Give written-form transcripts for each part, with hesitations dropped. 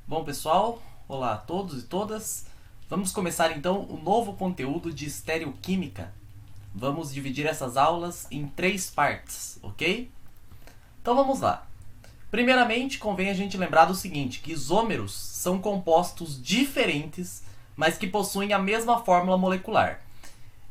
Bom, pessoal, olá a todos e todas. Vamos começar então o novo conteúdo de estereoquímica. Vamos dividir essas aulas em 3 partes, ok? Então vamos lá. Primeiramente, convém a gente lembrar do seguinte, que isômeros são compostos diferentes, mas que possuem a mesma fórmula molecular.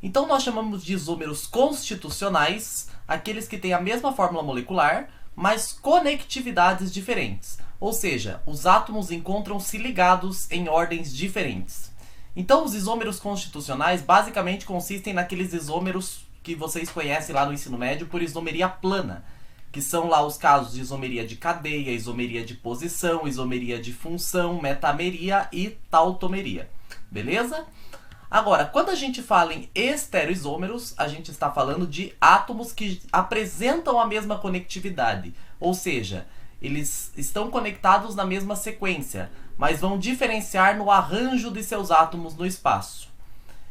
Então nós chamamos de isômeros constitucionais aqueles que têm a mesma fórmula molecular, mas conectividades diferentes. Ou seja, os átomos encontram-se ligados em ordens diferentes. Então os isômeros constitucionais basicamente consistem naqueles isômeros que vocês conhecem lá no ensino médio por isomeria plana, que são lá os casos de isomeria de cadeia, isomeria de posição, isomeria de função, metameria e tautomeria. Beleza? Agora, quando a gente fala em estereoisômeros, a gente está falando de átomos que apresentam a mesma conectividade, ou seja, eles estão conectados na mesma sequência, mas vão diferenciar no arranjo de seus átomos no espaço.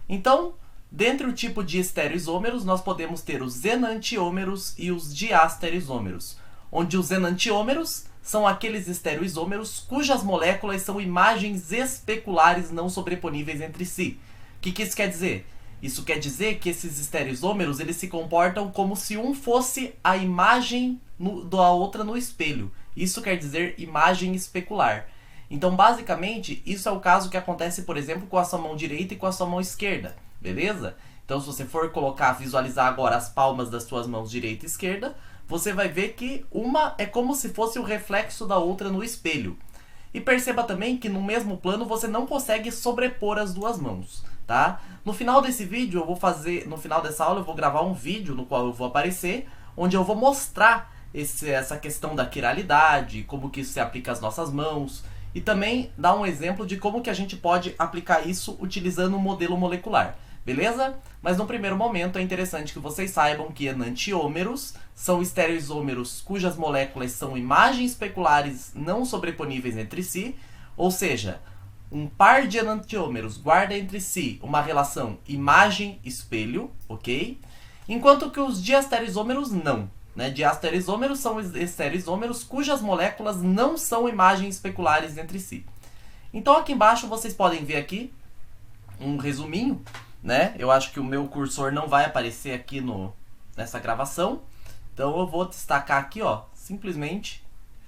Então, dentre o tipo de estereoisômeros, nós podemos ter os enantiômeros e os diastereoisômeros, onde os enantiômeros são aqueles estereoisômeros cujas moléculas são imagens especulares não sobreponíveis entre si. O que isso quer dizer? Isso quer dizer que esses estereoisômeros eles se comportam como se um fosse a imagem da outra no espelho. Isso quer dizer imagem especular. Então, basicamente, isso é o caso que acontece, por exemplo, com a sua mão direita e com a sua mão esquerda. Beleza? Então, se você for visualizar agora as palmas das suas mãos direita e esquerda, você vai ver que uma é como se fosse o reflexo da outra no espelho. E perceba também que no mesmo plano você não consegue sobrepor as duas mãos. Tá? No final desse vídeo, no final dessa aula, eu vou gravar um vídeo no qual eu vou aparecer, onde eu vou mostrar essa questão da quiralidade, como que isso se aplica às nossas mãos, e também dar um exemplo de como que a gente pode aplicar isso utilizando um modelo molecular, beleza? Mas no primeiro momento é interessante que vocês saibam que enantiômeros são estereoisômeros cujas moléculas são imagens especulares não sobreponíveis entre si, ou seja, um par de enantiômeros guarda entre si uma relação imagem-espelho, ok? Enquanto que os diastereoisômeros não. Né? Diastereoisômeros são estereoisômeros cujas moléculas não são imagens especulares entre si. Então aqui embaixo vocês podem ver aqui um resuminho, né? Eu acho que o meu cursor não vai aparecer aqui nessa gravação. Então eu vou destacar aqui, ó, simplesmente,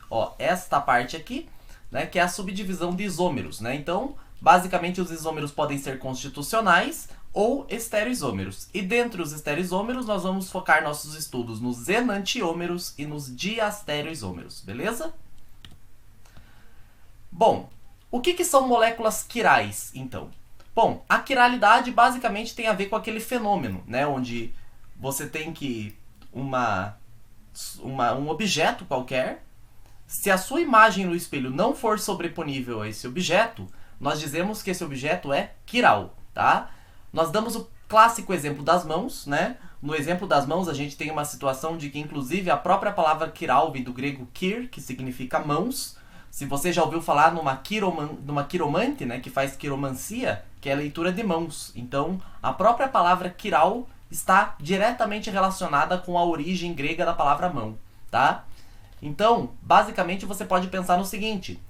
ó, esta parte aqui, né, que é a subdivisão de isômeros, né? Então, basicamente, os isômeros podem ser constitucionais ou estereoisômeros. E dentre os estereoisômeros, nós vamos focar nossos estudos nos enantiômeros e nos diastereoisômeros, beleza? Bom, o que são moléculas quirais, então? Bom, a quiralidade basicamente tem a ver com aquele fenômeno, né, onde você tem que um objeto qualquer. Se a sua imagem no espelho não for sobreponível a esse objeto, nós dizemos que esse objeto é quiral, tá? Nós damos o clássico exemplo das mãos, né? No exemplo das mãos, a gente tem uma situação de que, inclusive, a própria palavra quiral vem do grego kir, que significa mãos. Se você já ouviu falar numa quiromante, né, que faz quiromancia, que é a leitura de mãos. Então, a própria palavra quiral está diretamente relacionada com a origem grega da palavra mão, tá? Então, basicamente, você pode pensar no seguinte: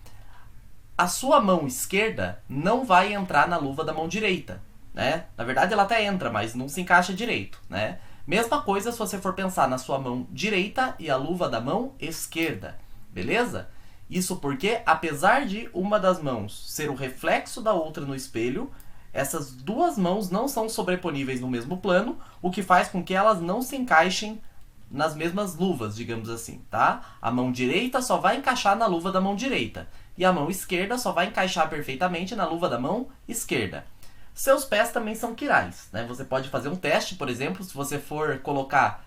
a sua mão esquerda não vai entrar na luva da mão direita, né? Na verdade, ela até entra, mas não se encaixa direito, né? Mesma coisa se você for pensar na sua mão direita e a luva da mão esquerda, beleza? Isso porque, apesar de uma das mãos ser o reflexo da outra no espelho, essas duas mãos não são sobreponíveis no mesmo plano, o que faz com que elas não se encaixem nas mesmas luvas, digamos assim, tá? A mão direita só vai encaixar na luva da mão direita e a mão esquerda só vai encaixar perfeitamente na luva da mão esquerda. Seus pés também são quirais, né? Você pode fazer um teste, por exemplo, se você for colocar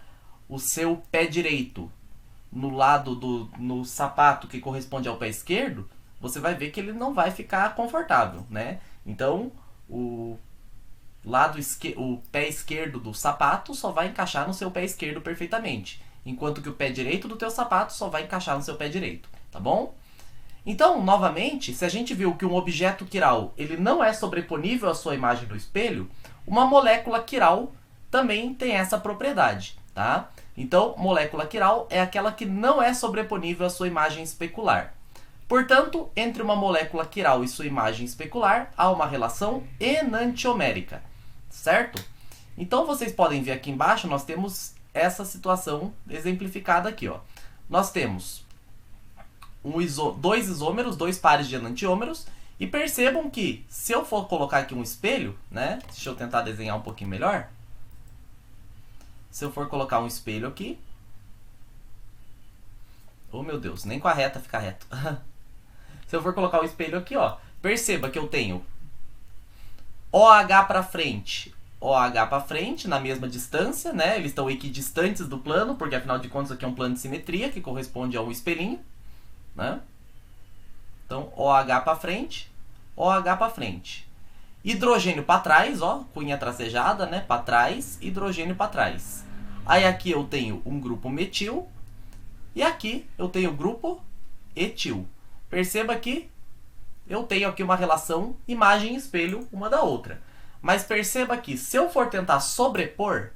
o seu pé direito no sapato que corresponde ao pé esquerdo, você vai ver que ele não vai ficar confortável, né? Então, o pé esquerdo do sapato só vai encaixar no seu pé esquerdo perfeitamente, enquanto que o pé direito do teu sapato só vai encaixar no seu pé direito, tá bom? Então, novamente, se a gente viu que um objeto quiral ele não é sobreponível à sua imagem no espelho, uma molécula quiral também tem essa propriedade, tá? Então, molécula quiral é aquela que não é sobreponível à sua imagem especular. Portanto, entre uma molécula quiral e sua imagem especular, há uma relação enantiomérica, certo? Então, vocês podem ver aqui embaixo, nós temos essa situação exemplificada aqui, ó. Nós temos dois isômeros, dois pares de enantiômeros, e percebam que, se eu for colocar aqui um espelho, né? Deixa eu tentar desenhar um pouquinho melhor. Se eu for colocar um espelho aqui... Oh, meu Deus, nem com a reta fica reto. Se eu for colocar o espelho aqui, ó, perceba que eu tenho OH para frente, OH para frente, na mesma distância, né? Eles estão equidistantes do plano, porque afinal de contas aqui é um plano de simetria, que corresponde a um espelhinho, né? Então, OH para frente, OH para frente. Hidrogênio para trás, ó, cunha tracejada, né? Para trás, hidrogênio para trás. Aí aqui eu tenho um grupo metil, e aqui eu tenho o grupo etil. Perceba que eu tenho aqui uma relação imagem e espelho uma da outra. Mas perceba que se eu for tentar sobrepor,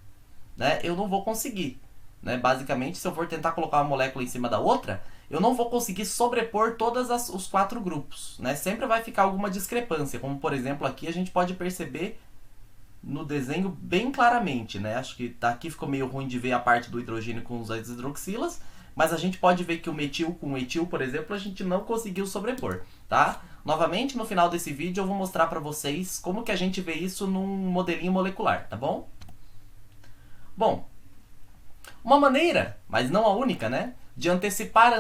né, eu não vou conseguir. Né? Basicamente, se eu for tentar colocar uma molécula em cima da outra, eu não vou conseguir sobrepor todos os 4 grupos. Né? Sempre vai ficar alguma discrepância, como por exemplo aqui a gente pode perceber no desenho bem claramente. Né? Acho que daqui ficou meio ruim de ver a parte do hidrogênio com as hidroxilas, mas a gente pode ver que o metil com o etil, por exemplo, a gente não conseguiu sobrepor, tá? Novamente, no final desse vídeo, eu vou mostrar para vocês como que a gente vê isso num modelinho molecular, tá bom? Bom, uma maneira, mas não a única, né, de antecipar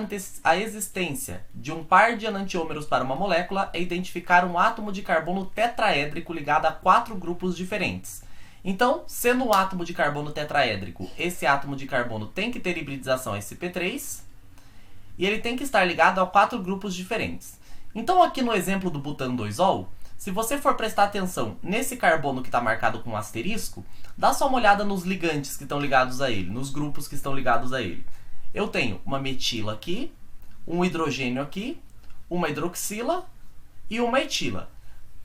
a existência de um par de enantiômeros para uma molécula é identificar um átomo de carbono tetraédrico ligado a 4 grupos diferentes. Então, sendo um átomo de carbono tetraédrico, esse átomo de carbono tem que ter hibridização sp3 e ele tem que estar ligado a 4 grupos diferentes. Então, aqui no exemplo do butano-2-ol, se você for prestar atenção nesse carbono que está marcado com um asterisco, dá só uma olhada nos ligantes que estão ligados a ele, nos grupos que estão ligados a ele. Eu tenho uma metila aqui, um hidrogênio aqui, uma hidroxila e uma etila.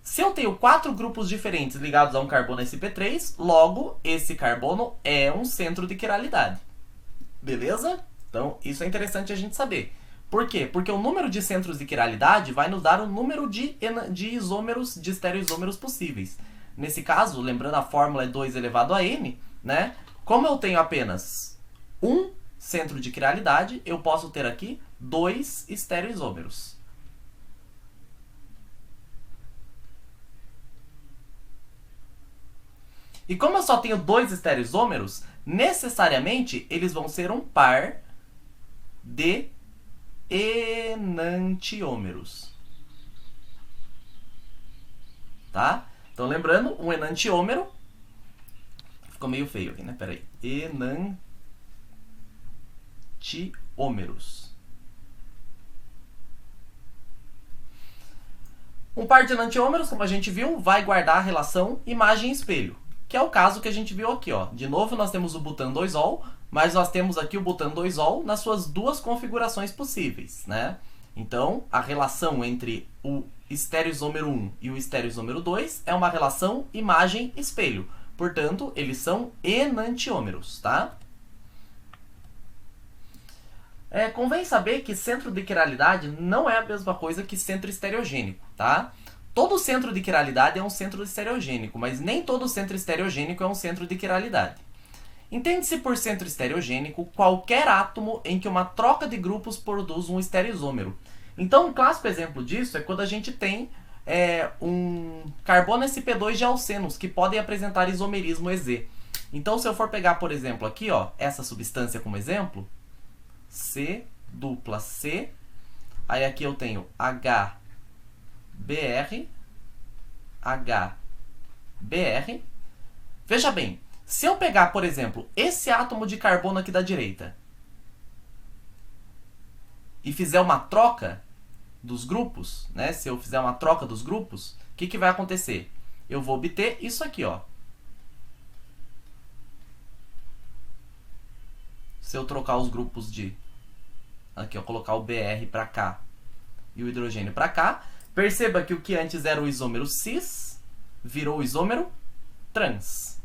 Se eu tenho 4 grupos diferentes ligados a um carbono sp3, logo, esse carbono é um centro de quiralidade. Beleza? Então, isso é interessante a gente saber. Por quê? Porque o número de centros de quiralidade vai nos dar o número de isômeros, de estereoisômeros possíveis. Nesse caso, lembrando a fórmula é 2 elevado a n, né? Como eu tenho apenas um centro de quiralidade, eu posso ter aqui 2 estereoisômeros. E como eu só tenho 2 estereoisômeros, necessariamente eles vão ser um par de enantiômeros. Tá? Então, lembrando, um enantiômero... Ficou meio feio aqui, né? Pera aí. Enantiômeros. Um par de enantiômeros, como a gente viu, vai guardar a relação imagem-espelho, que é o caso que a gente viu aqui, ó. De novo, nós temos o butano-2-ol, mas nós temos aqui o butano-2-ol nas suas 2 configurações possíveis, né? Então, a relação entre o estereoisômero 1 e o estereoisômero 2 é uma relação imagem-espelho. Portanto, eles são enantiômeros, tá? Convém saber que centro de quiralidade não é a mesma coisa que centro estereogênico, tá? Todo centro de quiralidade é um centro estereogênico, mas nem todo centro estereogênico é um centro de quiralidade. Entende-se por centro estereogênico qualquer átomo em que uma troca de grupos produz um estereoisômero. Então, um clássico exemplo disso é quando a gente tem um carbono sp2 de alcenos, que podem apresentar isomerismo EZ. Então, se eu for pegar, por exemplo, aqui, ó, essa substância como exemplo, C dupla C, aí aqui eu tenho HBr, HBr. Veja bem, se eu pegar, por exemplo, esse átomo de carbono aqui da direita e fizer uma troca dos grupos, né? Se eu fizer uma troca dos grupos, o que vai acontecer? Eu vou obter isso aqui, ó. Se eu trocar os grupos de... Aqui, ó, colocar o Br para cá e o hidrogênio para cá, perceba que o que antes era o isômero cis virou o isômero trans.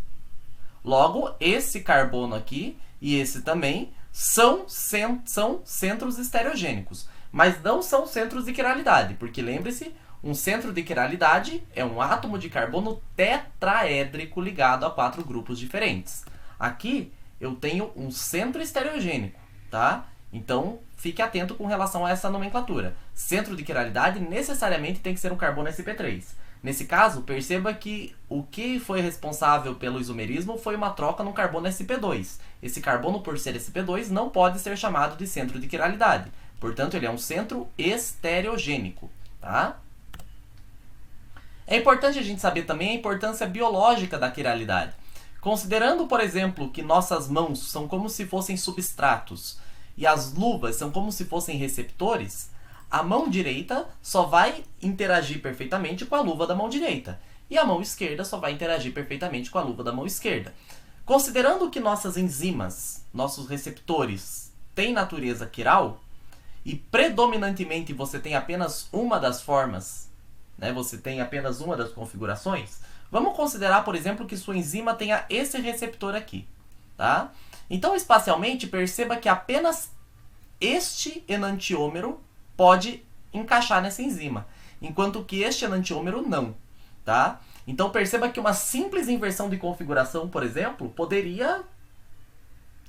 Logo, esse carbono aqui e esse também são centros estereogênicos. mas não são centros de quiralidade, porque lembre-se, um centro de quiralidade é um átomo de carbono tetraédrico ligado a 4 grupos diferentes. Aqui eu tenho um centro estereogênico, tá? Então, fique atento com relação a essa nomenclatura. Centro de quiralidade necessariamente tem que ser um carbono sp3. Nesse caso, perceba que o que foi responsável pelo isomerismo foi uma troca no carbono sp2. Esse carbono, por ser sp2, não pode ser chamado de centro de quiralidade. Portanto, ele é um centro estereogênico, tá? É importante a gente saber também a importância biológica da quiralidade. Considerando, por exemplo, que nossas mãos são como se fossem substratos e as luvas são como se fossem receptores, a mão direita só vai interagir perfeitamente com a luva da mão direita e a mão esquerda só vai interagir perfeitamente com a luva da mão esquerda. Considerando que nossas enzimas, nossos receptores, têm natureza quiral e predominantemente você tem apenas uma das formas, né, você tem apenas uma das configurações, vamos considerar, por exemplo, que sua enzima tenha esse receptor aqui, tá? Então, espacialmente, perceba que apenas este enantiômero pode encaixar nessa enzima, enquanto que este enantiômero não, tá? Então, perceba que uma simples inversão de configuração, por exemplo, poderia,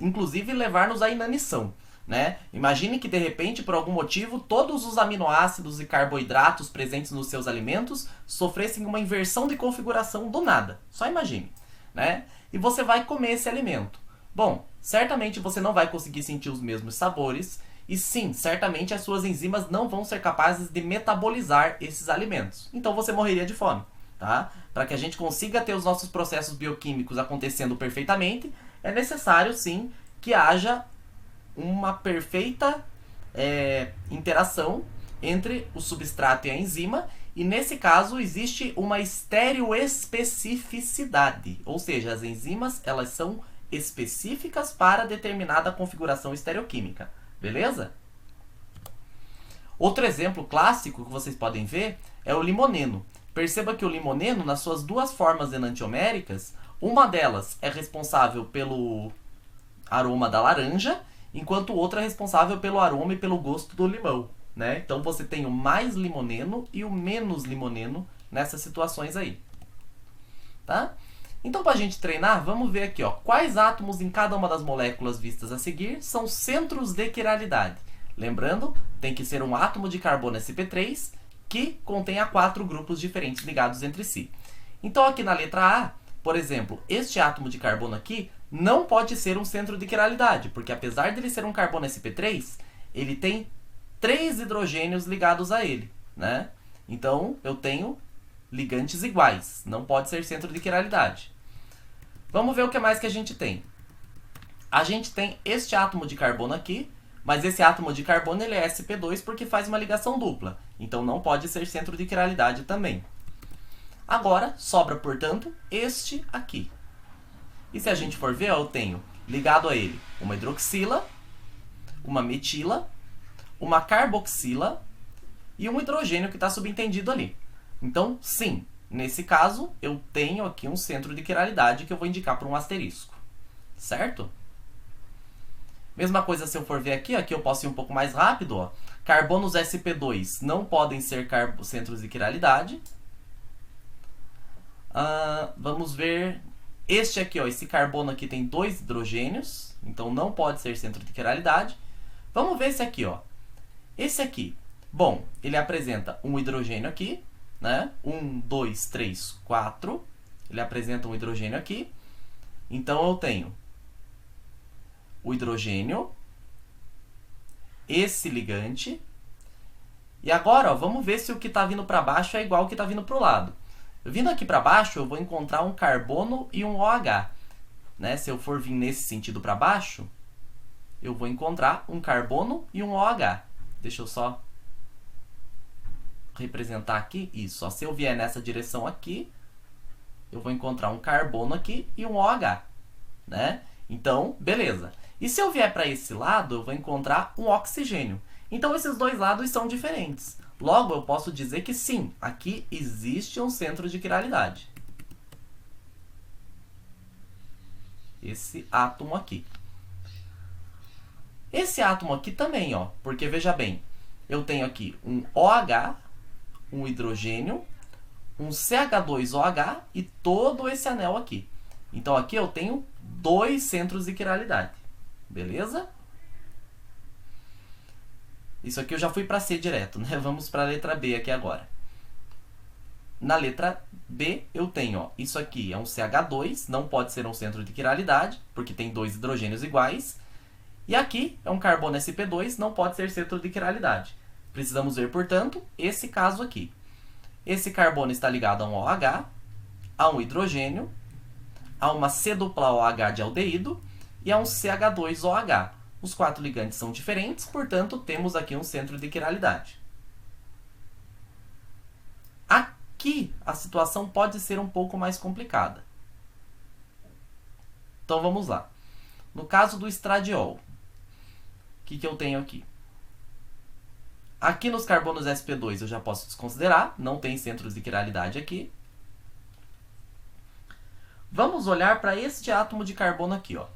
inclusive, levar-nos à inanição, né? Imagine que, de repente, por algum motivo, todos os aminoácidos e carboidratos presentes nos seus alimentos sofressem uma inversão de configuração do nada. Só imagine, né? E você vai comer esse alimento. Bom, certamente você não vai conseguir sentir os mesmos sabores e sim, certamente as suas enzimas não vão ser capazes de metabolizar esses alimentos. Então você morreria de fome, tá? Para que a gente consiga ter os nossos processos bioquímicos acontecendo perfeitamente, é necessário sim que haja uma perfeita interação entre o substrato e a enzima, e nesse caso existe uma estereoespecificidade, ou seja, as enzimas elas são específicas para determinada configuração estereoquímica, beleza? Outro exemplo clássico que vocês podem ver é o limoneno. Perceba que o limoneno, nas suas duas formas enantioméricas, uma delas é responsável pelo aroma da laranja, enquanto outra é responsável pelo aroma e pelo gosto do limão, né? Então você tem o mais limoneno e o menos limoneno nessas situações aí, tá? Então, para a gente treinar, vamos ver aqui, ó, quais átomos em cada uma das moléculas vistas a seguir são centros de quiralidade. Lembrando, tem que ser um átomo de carbono sp3 que contenha 4 grupos diferentes ligados entre si. Então, aqui na letra A, por exemplo, este átomo de carbono aqui não pode ser um centro de quiralidade, porque apesar de ele ser um carbono sp3, ele tem 3 hidrogênios ligados a ele, né? Então, eu tenho ligantes iguais, não pode ser centro de quiralidade. Vamos ver o que mais que a gente tem. A gente tem este átomo de carbono aqui, mas esse átomo de carbono ele é sp2 porque faz uma ligação dupla, então não pode ser centro de quiralidade também. Agora, sobra, portanto, este aqui. E se a gente for ver, eu tenho ligado a ele uma hidroxila, uma metila, uma carboxila e um hidrogênio que está subentendido ali. Então, sim, nesse caso, eu tenho aqui um centro de quiralidade que eu vou indicar por um asterisco. Certo? Mesma coisa se eu for ver aqui, aqui eu posso ir um pouco mais rápido. Ó. Carbonos sp2 não podem ser centros de quiralidade. Vamos ver este aqui, ó, esse carbono aqui tem 2 hidrogênios, então não pode ser centro de quiralidade. Vamos ver esse aqui, ó. Esse aqui, bom, ele apresenta um hidrogênio aqui, né? 1, 2, 3, 4. Ele apresenta um hidrogênio aqui. Então eu tenho o hidrogênio, esse ligante. E agora, ó, vamos ver se o que está vindo para baixo é igual ao que está vindo para o lado. Vindo aqui para baixo, eu vou encontrar um carbono e um OH. Né? Se eu for vir nesse sentido para baixo, eu vou encontrar um carbono e um OH. Deixa eu só representar aqui. Isso. Ó. Se eu vier nessa direção aqui, eu vou encontrar um carbono aqui e um OH. Né? Então, beleza. E se eu vier para esse lado, eu vou encontrar um oxigênio. Então, esses dois lados são diferentes. Logo, eu posso dizer que sim, aqui existe um centro de quiralidade. Esse átomo aqui. Esse átomo aqui também, ó, porque veja bem, eu tenho aqui um OH, um hidrogênio, um CH2OH e todo esse anel aqui. Então, aqui eu tenho 2 centros de quiralidade. Beleza? Isso aqui eu já fui para C direto, né? Vamos para a letra B aqui agora. Na letra B, eu tenho, ó, isso aqui é um CH2, não pode ser um centro de quiralidade, porque tem 2 hidrogênios iguais. E aqui é um carbono sp2, não pode ser centro de quiralidade. Precisamos ver, portanto, esse caso aqui. Esse carbono está ligado a um OH, a um hidrogênio, a uma C-OH de aldeído e a um CH2OH. Os 4 ligantes são diferentes, portanto, temos aqui um centro de quiralidade. Aqui, a situação pode ser um pouco mais complicada. Então, vamos lá. No caso do estradiol, o que eu tenho aqui? Aqui nos carbonos sp2 eu já posso desconsiderar, não tem centros de quiralidade aqui. Vamos olhar para este átomo de carbono aqui, ó.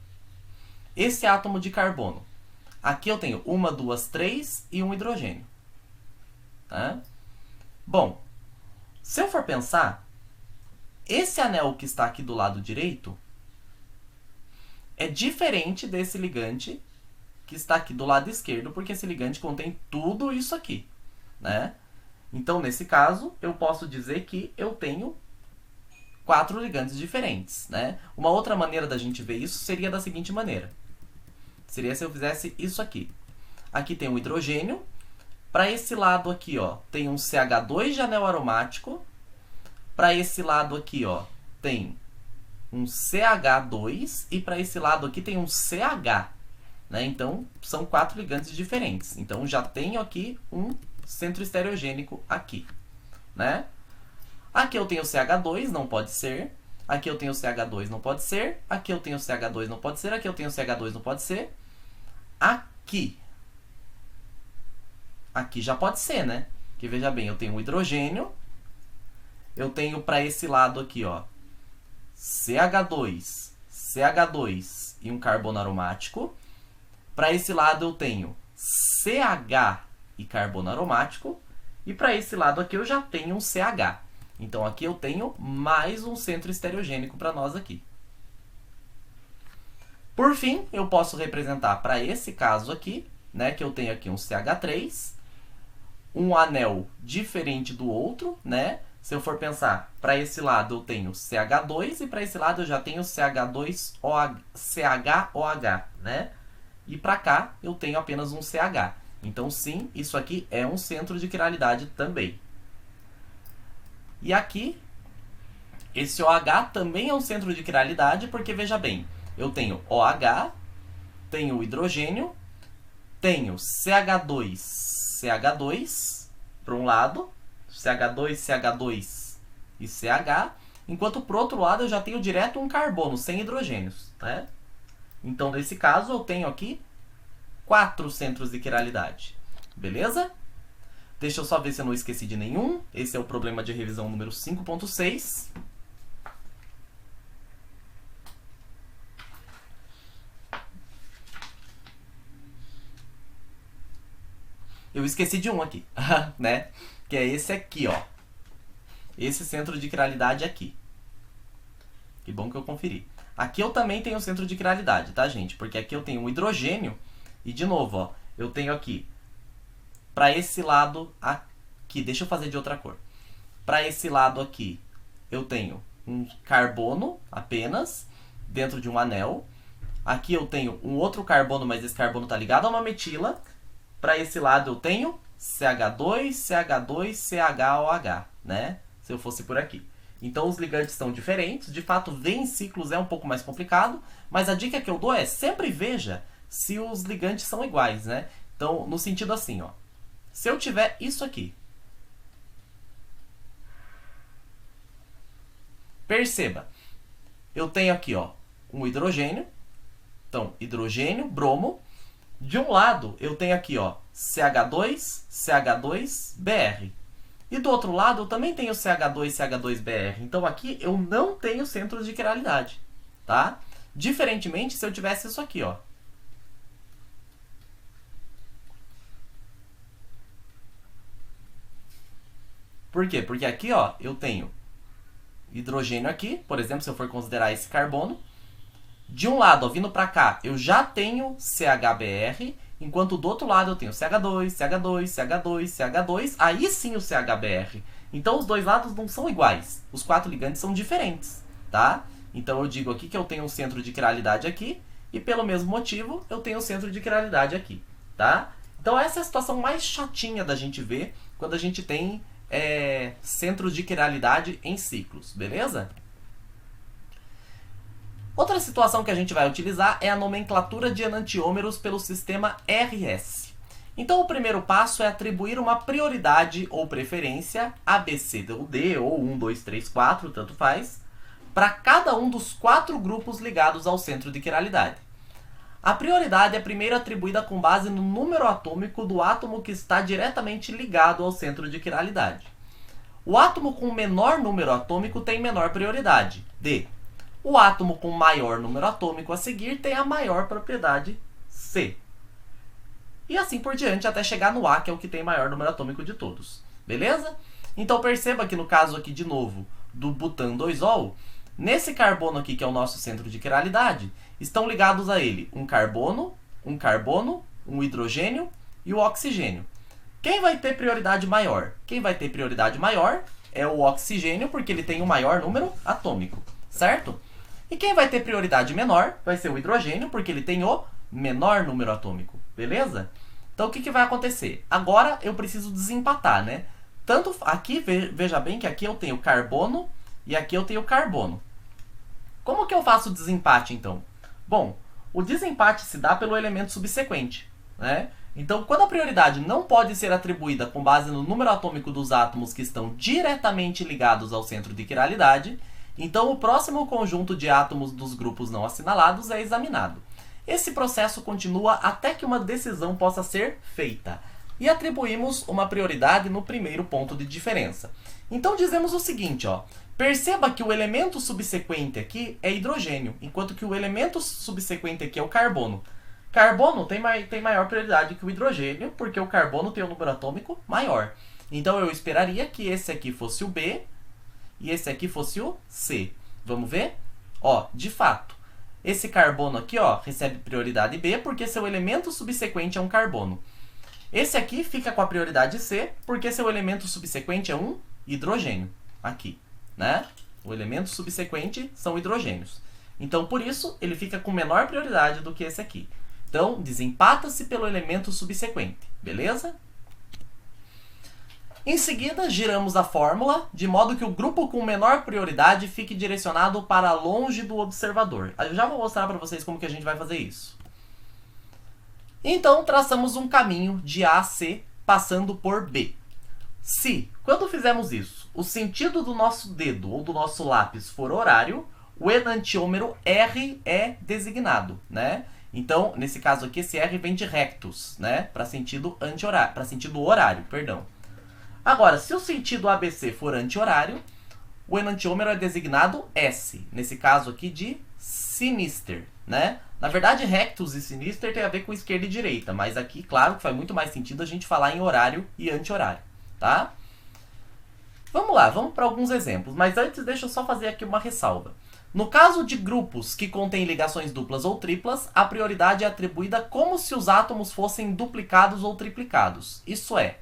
Esse átomo de carbono. Aqui eu tenho 1, 2, 3 e um hidrogênio. Tá? Bom, se eu for pensar, esse anel que está aqui do lado direito é diferente desse ligante que está aqui do lado esquerdo, porque esse ligante contém tudo isso aqui, né? Então, nesse caso, eu posso dizer que eu tenho 4 ligantes diferentes, né? Uma outra maneira da gente ver isso seria da seguinte maneira. Seria se eu fizesse isso aqui. Aqui tem um hidrogênio. Para esse lado aqui, ó, tem um CH2 de anel aromático. Para esse lado aqui, ó, tem um CH2. E para esse lado aqui tem um CH. Né? Então, são 4 ligantes diferentes. Então, já tenho aqui um centro estereogênico aqui. Né? Aqui eu tenho CH2, não pode ser. Aqui eu tenho CH2, não pode ser. Aqui eu tenho CH2, não pode ser. Aqui eu tenho CH2, não pode ser. Aqui. Aqui já pode ser, né? Que veja bem, eu tenho um hidrogênio. Eu tenho para esse lado aqui, ó, CH2, CH2 e um carbono aromático. Para esse lado eu tenho CH e carbono aromático. E para esse lado aqui eu já tenho um CH. Então, aqui eu tenho mais um centro estereogênico para nós aqui. Por fim, eu posso representar para esse caso aqui, né, que eu tenho aqui um CH3, um anel diferente do outro, né? Se eu for pensar, para esse lado eu tenho CH2 e para esse lado eu já tenho CH2OH, CHOH, né? E para cá eu tenho apenas um CH. Então, sim, isso aqui é um centro de quiralidade também. E aqui, esse OH também é um centro de quiralidade, porque, veja bem, eu tenho OH, tenho hidrogênio, tenho CH2, CH2, para um lado, CH2, CH2 e CH, enquanto para o outro lado eu já tenho direto um carbono, sem hidrogênios. Né? Então, nesse caso, eu tenho aqui 4 centros de quiralidade. Beleza? Deixa eu só ver se eu não esqueci de nenhum. Esse é o problema de revisão número 5.6. Eu esqueci de um aqui, né? Que é esse aqui, ó. Esse centro de quiralidade aqui. Que bom que eu conferi. Aqui eu também tenho centro de quiralidade, tá, gente? Porque aqui eu tenho um hidrogênio. E, de novo, ó, eu tenho aqui, para esse lado aqui, deixa eu fazer de outra cor. Para esse lado aqui, eu tenho um carbono apenas, dentro de um anel. Aqui eu tenho um outro carbono, mas esse carbono está ligado a uma metila. Para esse lado eu tenho CH2, CH2, CHOH, né? Se eu fosse por aqui. Então, os ligantes são diferentes. De fato, ver em ciclos é um pouco mais complicado. Mas a dica que eu dou é sempre veja se os ligantes são iguais, né? Então, no sentido assim, ó. Se eu tiver isso aqui. Perceba. Eu tenho aqui, ó, um hidrogênio. Então, hidrogênio, bromo. De um lado, eu tenho aqui, ó, CH2, CH2, Br. E do outro lado, eu também tenho CH2, CH2, Br. Então, aqui eu não tenho centros de quiralidade, tá? Diferentemente, se eu tivesse isso aqui, ó. Por quê? Porque aqui, ó, eu tenho hidrogênio aqui, por exemplo, se eu for considerar esse carbono. De um lado, ó, vindo para cá, eu já tenho CHBr, enquanto do outro lado eu tenho CH2, CH2, CH2, CH2, aí sim o CHBr. Então os dois lados não são iguais, os 4 ligantes são diferentes, tá? Então eu digo aqui que eu tenho um centro de quiralidade aqui, e pelo mesmo motivo eu tenho um centro de quiralidade aqui, tá? Então essa é a situação mais chatinha da gente ver quando a gente tem centros de quiralidade em ciclos, beleza? Outra situação que a gente vai utilizar é a nomenclatura de enantiômeros pelo sistema RS. Então o primeiro passo é atribuir uma prioridade ou preferência, A, B, C ou D, ou 1, 2, 3, 4, tanto faz, para cada um dos 4 grupos ligados ao centro de quiralidade. A prioridade é primeiro atribuída com base no número atômico do átomo que está diretamente ligado ao centro de quiralidade. O átomo com menor número atômico tem menor prioridade, D. O átomo com maior número atômico a seguir tem a maior propriedade, C. E assim por diante até chegar no A, que é o que tem maior número atômico de todos. Beleza? Então perceba que no caso aqui de novo do butan 2-ol, nesse carbono aqui que é o nosso centro de quiralidade, estão ligados a ele um carbono, um hidrogênio e o oxigênio. Quem vai ter prioridade maior? Quem vai ter prioridade maior é o oxigênio, porque ele tem o maior número atômico, certo? E quem vai ter prioridade menor vai ser o hidrogênio, porque ele tem o menor número atômico, beleza? Então o que vai acontecer? Agora eu preciso desempatar, né? Tanto aqui, veja bem que aqui eu tenho carbono e aqui eu tenho carbono. Como que eu faço o desempate então? Bom, o desempate se dá pelo elemento subsequente, né? Então, quando a prioridade não pode ser atribuída com base no número atômico dos átomos que estão diretamente ligados ao centro de quiralidade, então o próximo conjunto de átomos dos grupos não assinalados é examinado. Esse processo continua até que uma decisão possa ser feita. E atribuímos uma prioridade no primeiro ponto de diferença. Então dizemos o seguinte, ó. Perceba que o elemento subsequente aqui é hidrogênio, enquanto que o elemento subsequente aqui é o carbono. Carbono tem maior prioridade que o hidrogênio, porque o carbono tem um número atômico maior. Então eu esperaria que esse aqui fosse o B e esse aqui fosse o C. Vamos ver? Ó, de fato, esse carbono aqui, ó, recebe prioridade B porque seu elemento subsequente é um carbono. Esse aqui fica com a prioridade C porque seu elemento subsequente é um hidrogênio. Aqui, né? O elemento subsequente são hidrogênios. Então, por isso, ele fica com menor prioridade do que esse aqui. Então, desempata-se pelo elemento subsequente, beleza? Em seguida, giramos a fórmula, de modo que o grupo com menor prioridade fique direcionado para longe do observador. Eu já vou mostrar para vocês como que a gente vai fazer isso. Então, traçamos um caminho de A a C, passando por B. Se, quando fizermos isso, o sentido do nosso dedo ou do nosso lápis for horário, o enantiômero R é designado, né? Então, nesse caso aqui, esse R vem de rectus, né? Para sentido anti-horário, para sentido horário, perdão. Agora, se o sentido ABC for anti-horário, o enantiômero é designado S, nesse caso aqui de sinister, né? Na verdade, rectus e sinister tem a ver com esquerda e direita, mas aqui, claro, que faz muito mais sentido a gente falar em horário e anti-horário, tá? Vamos lá, vamos para alguns exemplos, mas antes deixa eu só fazer aqui uma ressalva. No caso de grupos que contêm ligações duplas ou triplas, a prioridade é atribuída como se os átomos fossem duplicados ou triplicados. Isso é,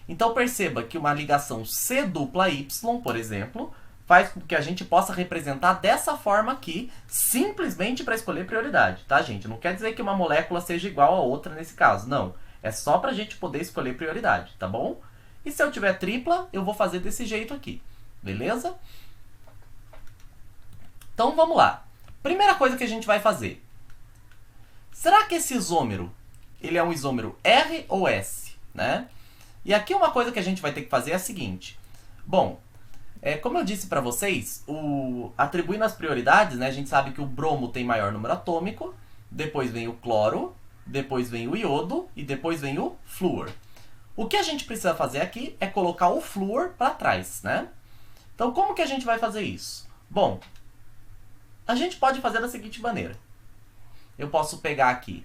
então perceba que uma ligação C dupla Y, por exemplo, faz com que a gente possa representar dessa forma aqui, simplesmente para escolher prioridade, tá, gente? Não quer dizer que uma molécula seja igual a outra nesse caso, não. É só para a gente poder escolher prioridade, tá bom? E se eu tiver tripla, eu vou fazer desse jeito aqui, beleza? Então vamos lá. Primeira coisa que a gente vai fazer. Será que esse isômero, ele é um isômero R ou S, né? E aqui uma coisa que a gente vai ter que fazer é a seguinte. Bom, como eu disse para vocês, atribuindo as prioridades, né, a gente sabe que o bromo tem maior número atômico, depois vem o cloro, depois vem o iodo e depois vem o flúor. O que a gente precisa fazer aqui é colocar o flúor para trás, né? Então como que a gente vai fazer isso? Bom, a gente pode fazer da seguinte maneira. Eu posso pegar aqui,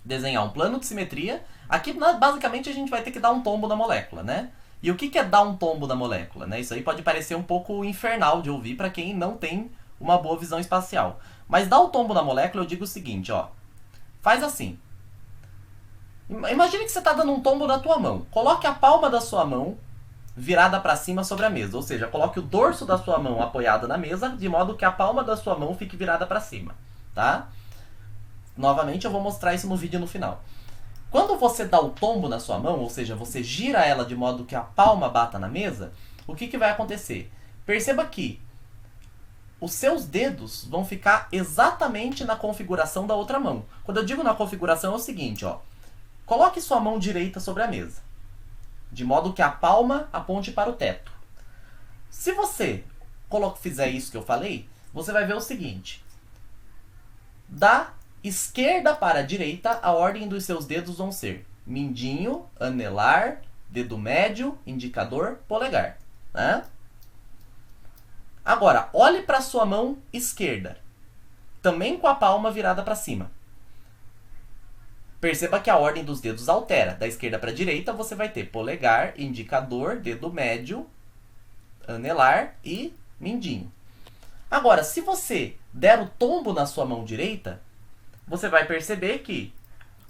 desenhar um plano de simetria. Aqui, basicamente, a gente vai ter que dar um tombo na molécula, né? E o que é dar um tombo na molécula, né? Isso aí pode parecer um pouco infernal de ouvir para quem não tem uma boa visão espacial. Mas dar o tombo na molécula, eu digo o seguinte, ó. Faz assim. Imagine que você está dando um tombo na tua mão. Coloque a palma da sua mão virada para cima sobre a mesa. Ou seja, coloque o dorso da sua mão apoiado na mesa, de modo que a palma da sua mão fique virada para cima. Tá? Novamente, eu vou mostrar isso no vídeo no final. Quando você dá o tombo na sua mão, ou seja, você gira ela de modo que a palma bata na mesa, o que vai acontecer? Perceba que os seus dedos vão ficar exatamente na configuração da outra mão. Quando eu digo na configuração é o seguinte, ó. Coloque sua mão direita sobre a mesa, de modo que a palma aponte para o teto. Se você fizer isso que eu falei, você vai ver o seguinte. Da esquerda para a direita, a ordem dos seus dedos vão ser mindinho, anelar, dedo médio, indicador, polegar. Né? Agora, olhe para a sua mão esquerda, também com a palma virada para cima. Perceba que a ordem dos dedos altera. Da esquerda para a direita, você vai ter polegar, indicador, dedo médio, anelar e mindinho. Agora, se você der o tombo na sua mão direita, você vai perceber que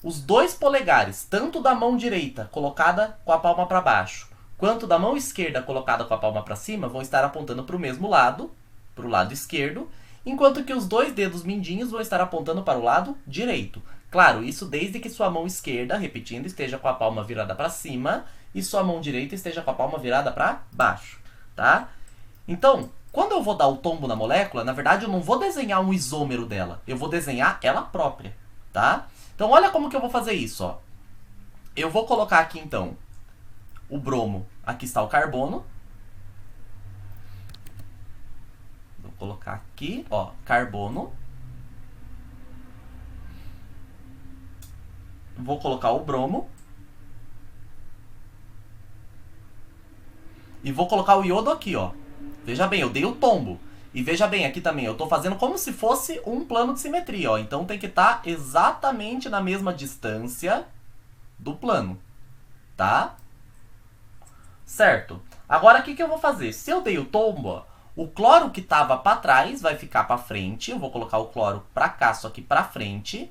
os dois polegares, tanto da mão direita colocada com a palma para baixo, quanto da mão esquerda colocada com a palma para cima, vão estar apontando para o mesmo lado, para o lado esquerdo, enquanto que os dois dedos mindinhos vão estar apontando para o lado direito. Claro, isso desde que sua mão esquerda, repetindo, esteja com a palma virada para cima e sua mão direita esteja com a palma virada para baixo, tá? Então, quando eu vou dar o tombo na molécula, na verdade eu não vou desenhar um isômero dela, eu vou desenhar ela própria, tá? Então olha como que eu vou fazer isso, ó. Eu vou colocar aqui então o bromo, aqui está o carbono. Vou colocar aqui, ó, carbono. Vou colocar o bromo. E vou colocar o iodo aqui, ó. Veja bem, eu dei o tombo. E veja bem, aqui também, eu estou fazendo como se fosse um plano de simetria, ó. Então tem que estar exatamente na mesma distância do plano, tá? Certo. Agora, o que eu vou fazer? Se eu dei o tombo, ó, o cloro que estava para trás vai ficar para frente. Eu vou colocar o cloro para cá, só que para frente.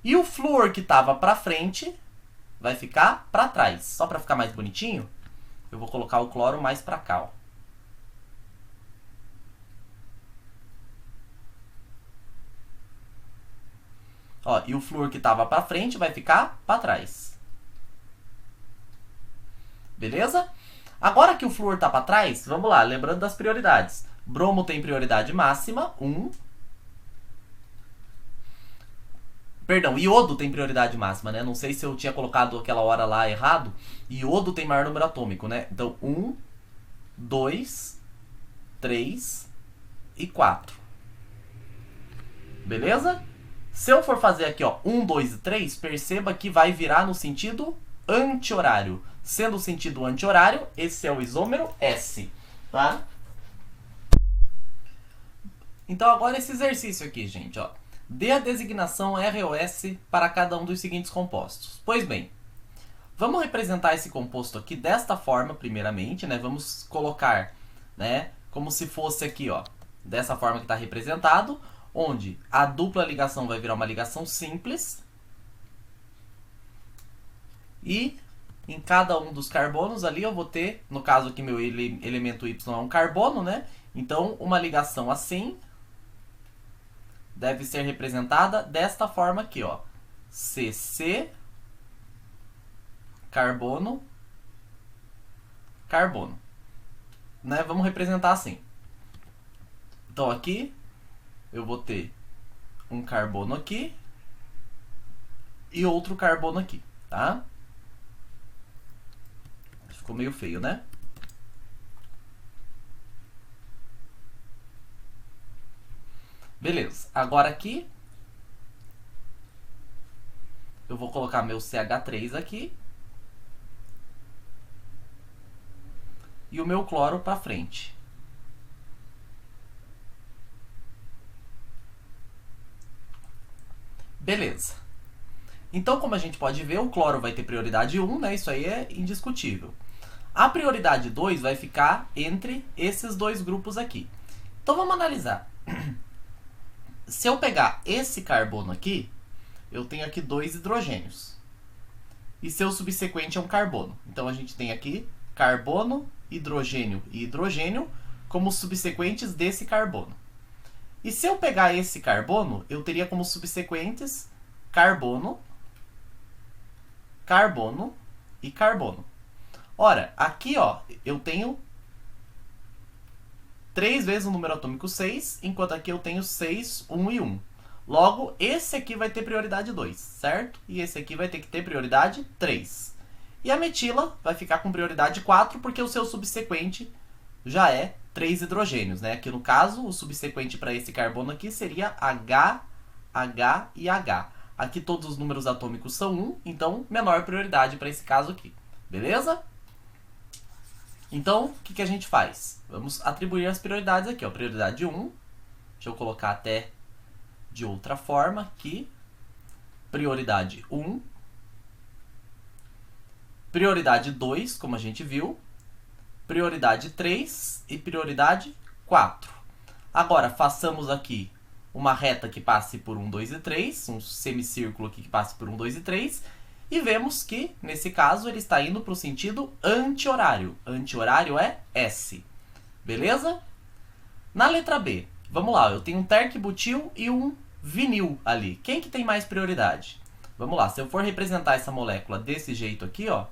E o flúor que estava para frente vai ficar para trás. Só para ficar mais bonitinho, eu vou colocar o cloro mais para cá, ó. E o flúor que estava para frente vai ficar para trás. Beleza? Agora que o flúor está para trás, vamos lá, lembrando das prioridades. Bromo tem prioridade máxima, 1. Perdão, iodo tem prioridade máxima, né? Não sei se eu tinha colocado aquela hora lá errado. Iodo tem maior número atômico, né? Então, 1, 2, 3 e 4. Beleza? Se eu for fazer aqui, ó, 1, 2 e 3, perceba que vai virar no sentido anti-horário. Sendo o sentido anti-horário, esse é o isômero S, tá? Então, agora esse exercício aqui, gente, ó. Dê a designação ROS para cada um dos seguintes compostos. Pois bem, vamos representar esse composto aqui desta forma, primeiramente, né? Vamos colocar, né, como se fosse aqui, ó, dessa forma que está representado, onde a dupla ligação vai virar uma ligação simples. E em cada um dos carbonos ali eu vou ter, no caso aqui meu elemento Y é um carbono, né? Então, uma ligação assim deve ser representada desta forma aqui, ó. CC, carbono, carbono. Né? Vamos representar assim. Então aqui eu vou ter um carbono aqui e outro carbono aqui, tá? Ficou meio feio, né? Beleza. Agora aqui eu vou colocar meu CH3 aqui e o meu cloro para frente. Beleza. Então, como a gente pode ver, o cloro vai ter prioridade 1, né? Isso aí é indiscutível. A prioridade 2 vai ficar entre esses dois grupos aqui. Então, vamos analisar. Se eu pegar esse carbono aqui, eu tenho aqui 2 hidrogênios. E seu subsequente é um carbono. Então, a gente tem aqui carbono, hidrogênio e hidrogênio como subsequentes desse carbono. E se eu pegar esse carbono, eu teria como subsequentes carbono, carbono e carbono. Ora, aqui ó, eu tenho 3 vezes o número atômico 6, enquanto aqui eu tenho 6, 1 e 1. Logo, esse aqui vai ter prioridade 2, certo? E esse aqui vai ter que ter prioridade 3. E a metila vai ficar com prioridade 4, porque o seu subsequente já é 3 hidrogênios, né? Aqui no caso, o subsequente para esse carbono aqui seria H, H e H. Aqui todos os números atômicos são 1, então menor prioridade para esse caso aqui. Beleza? Então, o que a gente faz? Vamos atribuir as prioridades aqui, ó. Prioridade 1, deixa eu colocar até de outra forma aqui. Prioridade 1. Prioridade 2, como a gente viu. Prioridade 3 e prioridade 4. Agora, façamos aqui uma reta que passe por 1, 2 e 3, um semicírculo aqui que passe por 1, 2 e 3, e vemos que, nesse caso, ele está indo para o sentido anti-horário. Anti-horário é S. Beleza? Na letra B, vamos lá, eu tenho um terc-butil e um vinil ali. Quem que tem mais prioridade? Vamos lá, se eu for representar essa molécula desse jeito aqui, ó,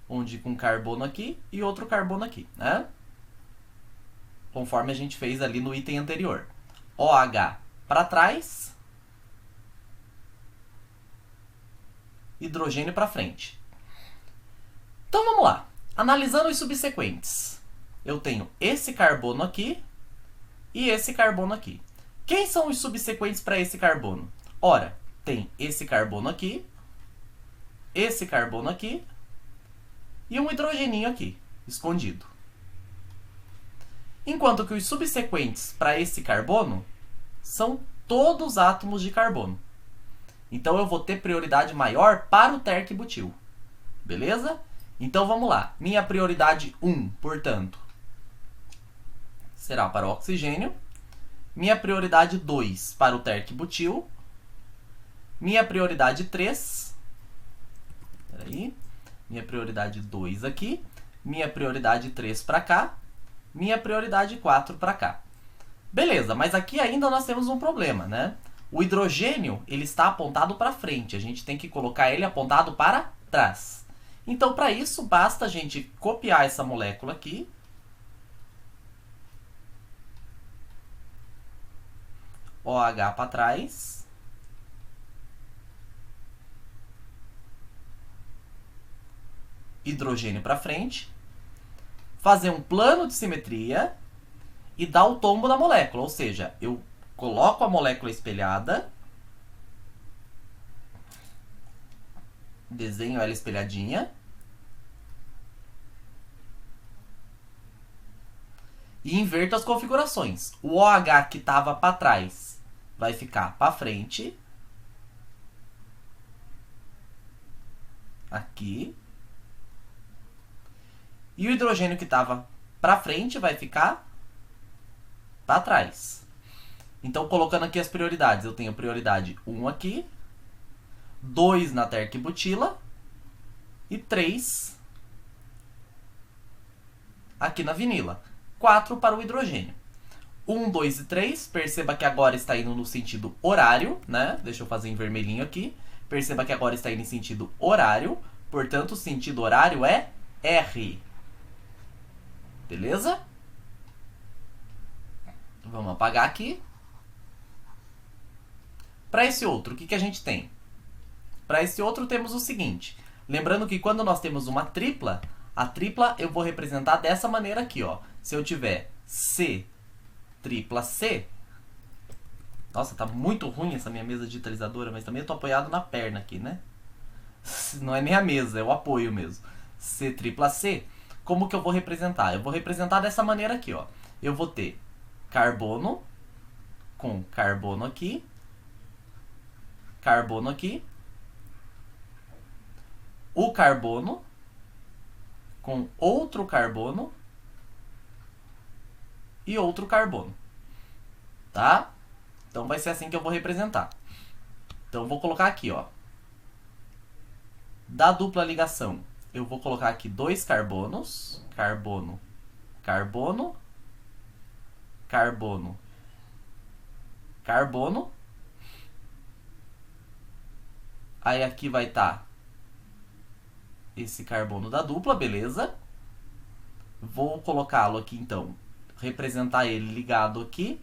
onde com carbono aqui e outro carbono aqui, né? Conforme a gente fez ali no item anterior. OH para trás, hidrogênio para frente. Então vamos lá. Analisando os subsequentes. Eu tenho esse carbono aqui e esse carbono aqui. Quem são os subsequentes para esse carbono? Ora, tem esse carbono aqui, esse carbono aqui e um hidrogeninho aqui, escondido. Enquanto que os subsequentes para esse carbono são todos átomos de carbono. Então eu vou ter prioridade maior para o terc-butil. Beleza? Então vamos lá. Minha prioridade 1, portanto, será para o oxigênio. Minha prioridade 2 para o terc-butil. Minha prioridade 3. Peraí. Minha prioridade 2 aqui. Minha prioridade 3 para cá. Minha prioridade 4 para cá. Beleza, mas aqui ainda nós temos um problema, né? O hidrogênio, ele está apontado para frente. A gente tem que colocar ele apontado para trás. Então, para isso, basta a gente copiar essa molécula aqui. OH para trás. Hidrogênio para frente. Fazer um plano de simetria e dar o tombo da molécula. Ou seja, eu coloco a molécula espelhada, desenho ela espelhadinha e inverto as configurações. O OH que estava para trás vai ficar para frente, aqui. E o hidrogênio que estava para frente vai ficar para trás. Então, colocando aqui as prioridades, eu tenho prioridade 1 aqui, 2 na terc-butila e 3 aqui na vinila. 4 para o hidrogênio. 1, 2 e 3, perceba que agora está indo no sentido horário, né? Deixa eu fazer em vermelhinho aqui. Perceba que agora está indo em sentido horário, portanto, o sentido horário é R. Beleza? Vamos apagar aqui. Para esse outro, o que a gente tem? Para esse outro temos o seguinte. Lembrando que quando nós temos uma tripla, a tripla eu vou representar dessa maneira aqui, ó. Se eu tiver C, tripla C... Nossa, tá muito ruim essa minha mesa digitalizadora, mas também eu tô apoiado na perna aqui, né? Não é nem a mesa, é o apoio mesmo. C, tripla C. Como que eu vou representar? Eu vou representar dessa maneira aqui, ó. Eu vou ter carbono com carbono aqui, carbono aqui, o carbono com outro carbono e outro carbono, tá? Então vai ser assim que eu vou representar. Então eu vou colocar aqui, ó, da dupla ligação, eu vou colocar aqui 2 carbonos, carbono, carbono, carbono, carbono. Aí aqui vai estar esse carbono da dupla, beleza? Vou colocá-lo aqui então, representar ele ligado aqui.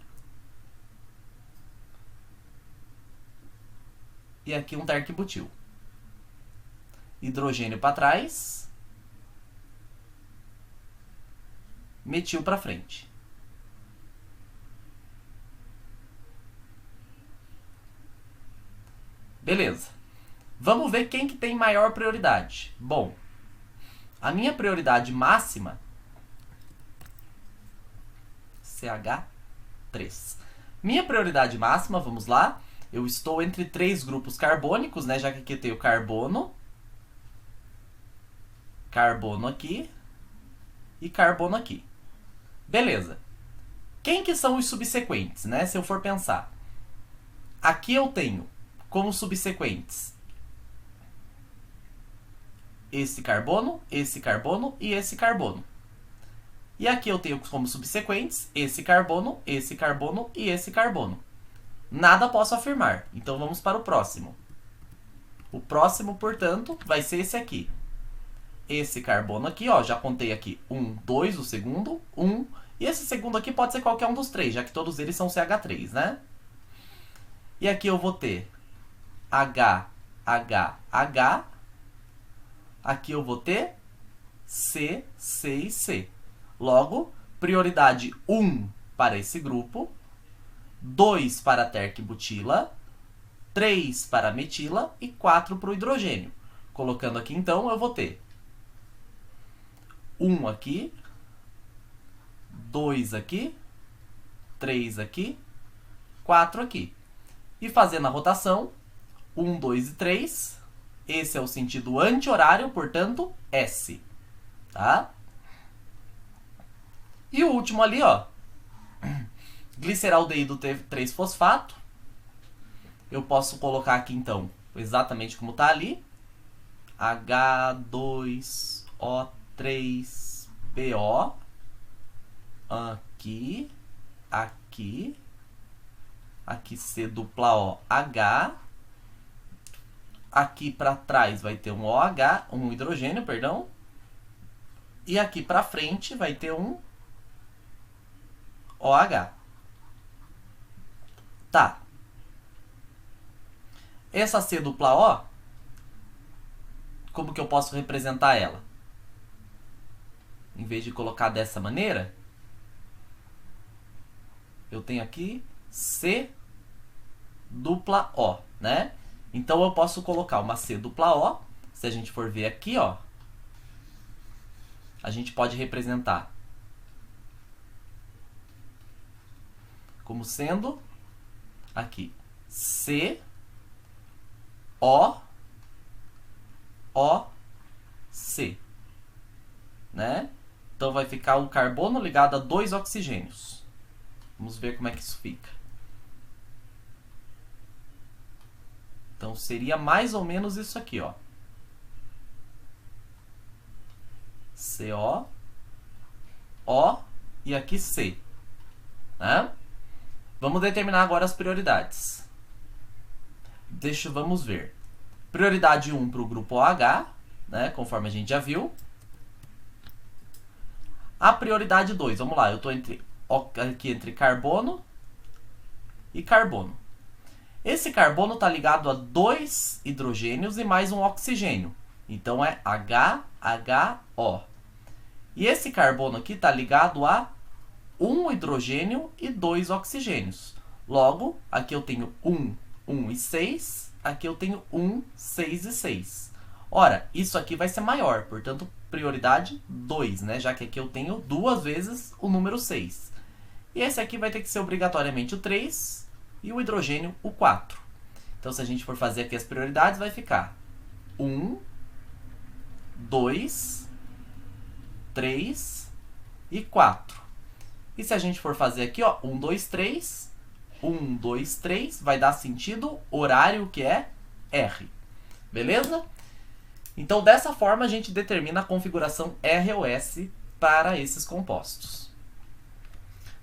E aqui um terc-butil. Hidrogênio para trás. Metil para frente. Beleza. Vamos ver quem que tem maior prioridade. Bom, a minha prioridade máxima, CH3. Minha prioridade máxima, vamos lá, eu estou entre 3 grupos carbônicos, né, já que aqui eu tenho carbono, carbono aqui e carbono aqui. Beleza. Quem que são os subsequentes, né, se eu for pensar? Aqui eu tenho como subsequentes esse carbono e esse carbono. E aqui eu tenho como subsequentes esse carbono e esse carbono. Nada posso afirmar. Então vamos para o próximo. O próximo, portanto, vai ser esse aqui. Esse carbono aqui, ó, já contei aqui 1, 2, o segundo, 1. E esse segundo aqui pode ser qualquer um dos 3, já que todos eles são CH3, né? E aqui eu vou ter H, H, H. Aqui eu vou ter C, C e C. Logo, prioridade 1 para esse grupo, 2 para a terc-butila, 3 para a metila e 4 para o hidrogênio. Colocando aqui, então, eu vou ter 1 aqui, 2 aqui, 3 aqui, 4 aqui. E fazendo a rotação, 1, 2 e 3, esse é o sentido anti-horário, portanto, S. Tá? E o último ali, ó, gliceraldeído 3-fosfato. Eu posso colocar aqui, então, exatamente como está ali. H2O3BO. Aqui, aqui. Aqui C dupla O, H. Aqui para trás vai ter um OH, um hidrogênio, perdão. E aqui para frente vai ter um OH. Tá. Essa C dupla O, como que eu posso representar ela? Em vez de colocar dessa maneira, eu tenho aqui C dupla O, né? Então eu posso colocar uma C dupla O. Se a gente for ver aqui, ó, a gente pode representar como sendo aqui C O O C, né? Então vai ficar o carbono ligado a 2 oxigênios. Vamos ver como é que isso fica. Então seria mais ou menos isso aqui, ó. CO, O e aqui C, né? Vamos determinar agora as prioridades. Vamos ver. Prioridade 1 para o grupo OH, né? Conforme a gente já viu. A prioridade 2, vamos lá, eu estou aqui entre carbono e carbono. Esse carbono está ligado a 2 hidrogênios e mais um oxigênio. Então é HHO. E esse carbono aqui está ligado a 1 hidrogênio e 2 oxigênios. Logo, aqui eu tenho 1, 1 e 6. Aqui eu tenho 1, 6 e 6. Ora, isso aqui vai ser maior, portanto, prioridade 2, né? Já que aqui eu tenho 2 vezes o número 6. E esse aqui vai ter que ser obrigatoriamente o 3 e o hidrogênio o 4. Então, se a gente for fazer aqui as prioridades, vai ficar 1, 2, 3 e 4. E se a gente for fazer aqui, ó, 1, 2, 3, 1, 2, 3, vai dar sentido horário que é R. Beleza? Então, dessa forma, a gente determina a configuração R/S para esses compostos.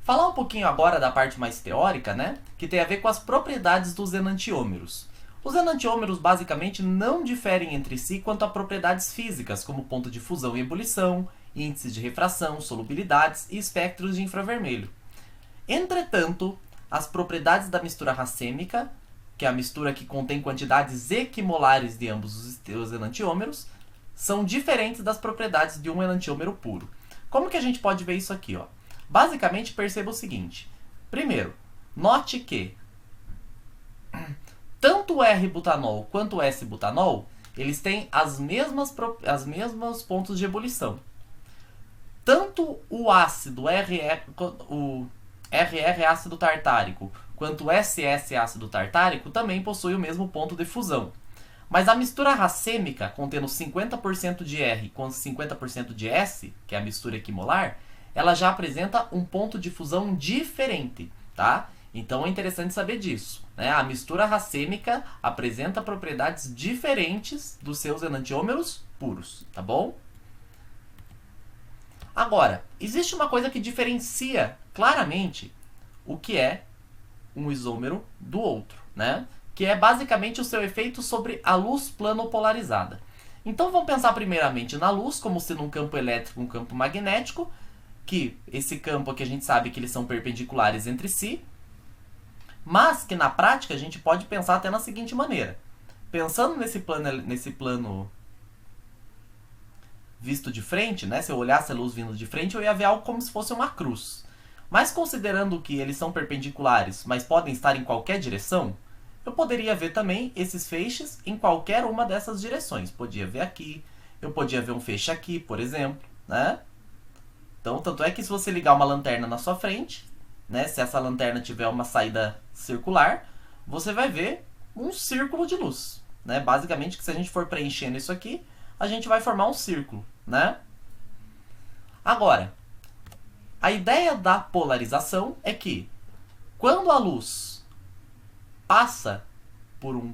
Falar um pouquinho agora da parte mais teórica, né? Que tem a ver com as propriedades dos enantiômeros. Os enantiômeros basicamente não diferem entre si quanto a propriedades físicas, como ponto de fusão e ebulição, índices de refração, solubilidades e espectros de infravermelho. Entretanto, as propriedades da mistura racêmica, que é a mistura que contém quantidades equimolares de ambos os enantiômeros, são diferentes das propriedades de um enantiômero puro. Como que a gente pode ver isso aqui, ó? Basicamente, perceba o seguinte. Primeiro, note que tanto o R-butanol quanto o S-butanol, eles têm as mesmas pontos de ebulição. Tanto o ácido o RR ácido tartárico quanto o SS ácido tartárico também possui o mesmo ponto de fusão. Mas a mistura racêmica, contendo 50% de R com 50% de S, que é a mistura equimolar, ela já apresenta um ponto de fusão diferente, tá? Então é interessante saber disso, né? A mistura racêmica apresenta propriedades diferentes dos seus enantiômeros puros, tá bom? Agora, existe uma coisa que diferencia claramente o que é um isômero do outro, né? Que é basicamente o seu efeito sobre a luz planopolarizada. Então vamos pensar primeiramente na luz, como sendo um campo elétrico e um campo magnético, que esse campo aqui a gente sabe que eles são perpendiculares entre si, mas que na prática a gente pode pensar até na seguinte maneira. Pensando nesse plano visto de frente, né? Se eu olhasse a luz vindo de frente, eu ia ver algo como se fosse uma cruz. Mas considerando que eles são perpendiculares, mas podem estar em qualquer direção, eu poderia ver também esses feixes em qualquer uma dessas direções. Podia ver aqui, eu podia ver um feixe aqui, por exemplo, né? Então, tanto é que se você ligar uma lanterna na sua frente, né, se essa lanterna tiver uma saída circular, você vai ver um círculo de luz, né? Basicamente, que se a gente for preenchendo isso aqui, a gente vai formar um círculo, né? Agora, a ideia da polarização é que quando a luz passa por um